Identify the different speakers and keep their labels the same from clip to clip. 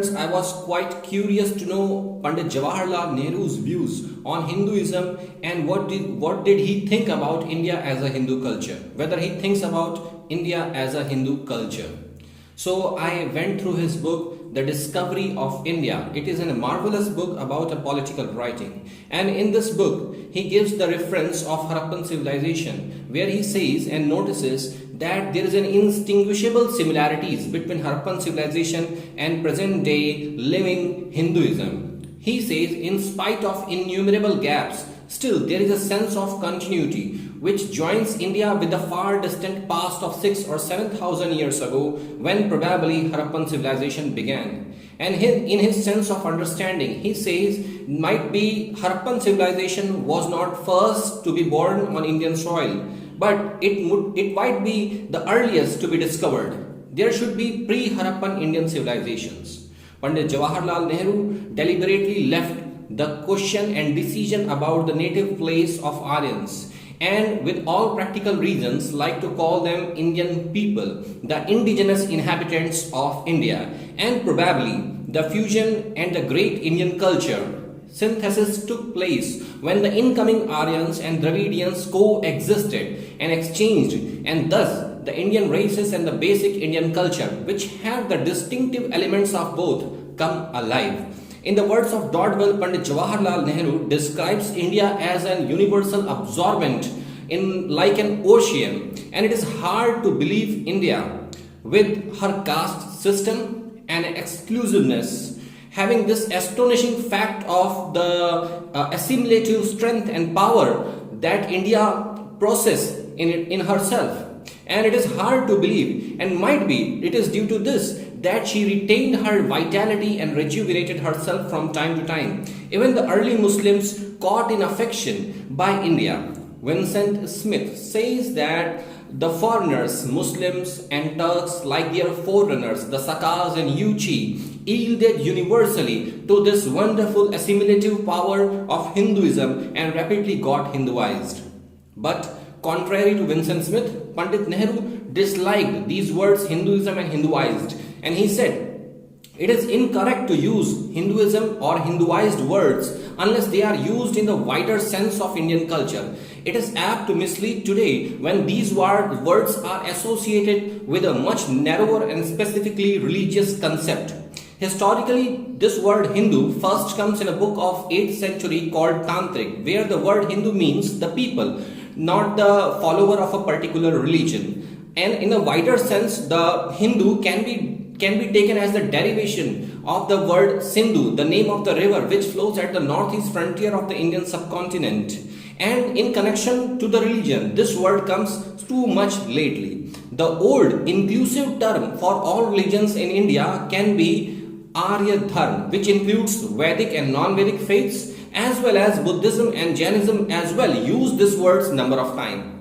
Speaker 1: students, I was quite curious to know Pandit Jawaharlal Nehru's views on Hinduism and what did he think about India as a Hindu culture, whether he thinks about India as a Hindu culture. So I went through his book, The Discovery of India. It is a marvelous book about a political writing. And in this book, he gives the reference of Harappan Civilization, where he says and notices that there is an indistinguishable similarities between Harappan Civilization and present day living Hinduism. He says, in spite of innumerable gaps, still there is a sense of continuity which joins India with the far distant past of 6 or 7,000 years ago, when probably Harappan civilization began. And in his sense of understanding, he says might be Harappan civilization was not first to be born on Indian soil, but it might be the earliest to be discovered. There should be pre-Harappan Indian civilizations. Pandit Jawaharlal Nehru deliberately left the question and decision about the native place of Aryans, and with all practical reasons like to call them Indian people, the indigenous inhabitants of India, and probably the fusion and the great Indian culture synthesis took place when the incoming Aryans and Dravidians coexisted and exchanged, and thus the Indian races and the basic Indian culture, which have the distinctive elements of both, come alive. In the words of Dodwell, Pandit Jawaharlal Nehru describes India as an universal absorbent like an ocean, and it is hard to believe India, with her caste system and exclusiveness, having this astonishing fact of the assimilative strength and power that India possesses in herself. And it is hard to believe, and might be it is due to this that she retained her vitality and rejuvenated herself from time to time. Even the early Muslims caught in affection by India. Vincent Smith says that the foreigners, Muslims and Turks, like their forerunners, the Sakas and Yuchi, yielded universally to this wonderful assimilative power of Hinduism and rapidly got Hinduized. But contrary to Vincent Smith, Pandit Nehru disliked these words Hinduism and Hinduized, and he said, it is incorrect to use Hinduism or Hinduized words unless they are used in the wider sense of Indian culture. It is apt to mislead today when these words are associated with a much narrower and specifically religious concept. Historically, this word Hindu first comes in a book of 8th century called Tantric, where the word Hindu means the people, not the follower of a particular religion. And in a wider sense, the Hindu can be taken as the derivation of the word Sindhu, the name of the river which flows at the northeast frontier of the Indian subcontinent. And in connection to the religion, this word comes too much lately. The old inclusive term for all religions in India can be Arya Dharma, which includes Vedic and non-Vedic faiths, as well as Buddhism and Jainism as well use this word's number of times.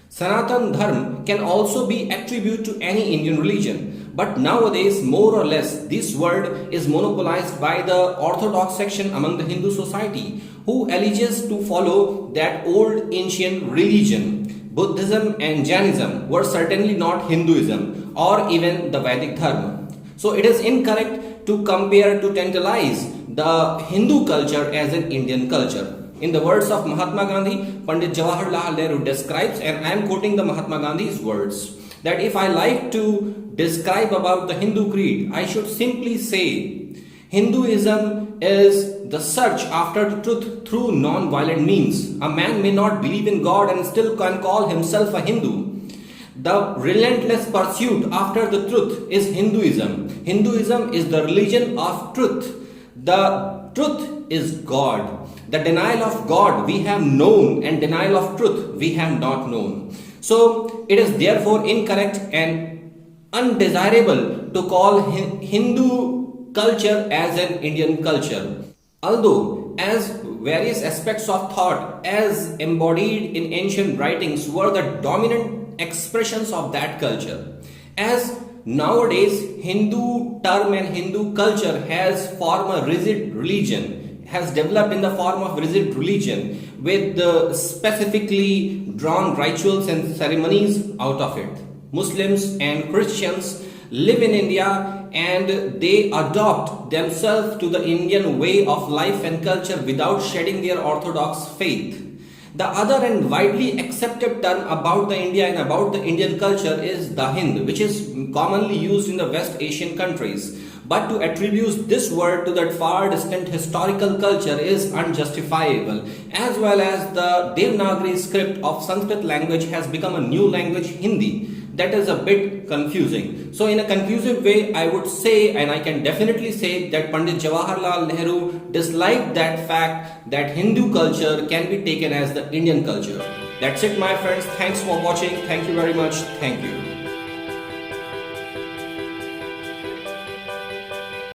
Speaker 1: Sanatan Dharma can also be attributed to any Indian religion, but nowadays more or less this word is monopolized by the orthodox section among the Hindu society, who alleges to follow that old ancient religion. Buddhism and Jainism were certainly not Hinduism or even the Vedic Dharma. So it is incorrect to compare, to tantalize the Hindu culture as an Indian culture. In the words of Mahatma Gandhi, Pandit Jawaharlal Nehru describes, and I am quoting the Mahatma Gandhi's words, that if I like to describe about the Hindu creed, I should simply say Hinduism is the search after the truth through non-violent means. A man may not believe in God and still can call himself a Hindu. The relentless pursuit after the truth is Hinduism. Hinduism is the religion of truth. The truth is God. The denial of God we have known, and denial of truth we have not known. So it is therefore incorrect and undesirable to call Hindu culture as an Indian culture. Although as various aspects of thought as embodied in ancient writings were the dominant expressions of that culture, as nowadays Hindu term and Hindu culture has formed a rigid religion, has developed in the form of rigid religion with specifically drawn rituals and ceremonies out of it. Muslims and Christians live in India and they adopt themselves to the Indian way of life and culture without shedding their orthodox faith. The other and widely accepted term about the India and about the Indian culture is the Hind, which is commonly used in the West Asian countries. But to attribute this word to that far distant historical culture is unjustifiable, as well as the Devanagari script of Sanskrit language has become a new language, Hindi. That is a bit confusing. So in a confusing way, I would say, and I can definitely say, that Pandit Jawaharlal Nehru disliked that fact that Hindu culture can be taken as the Indian culture. That's it, my friends. Thanks for watching. Thank you very much. Thank you.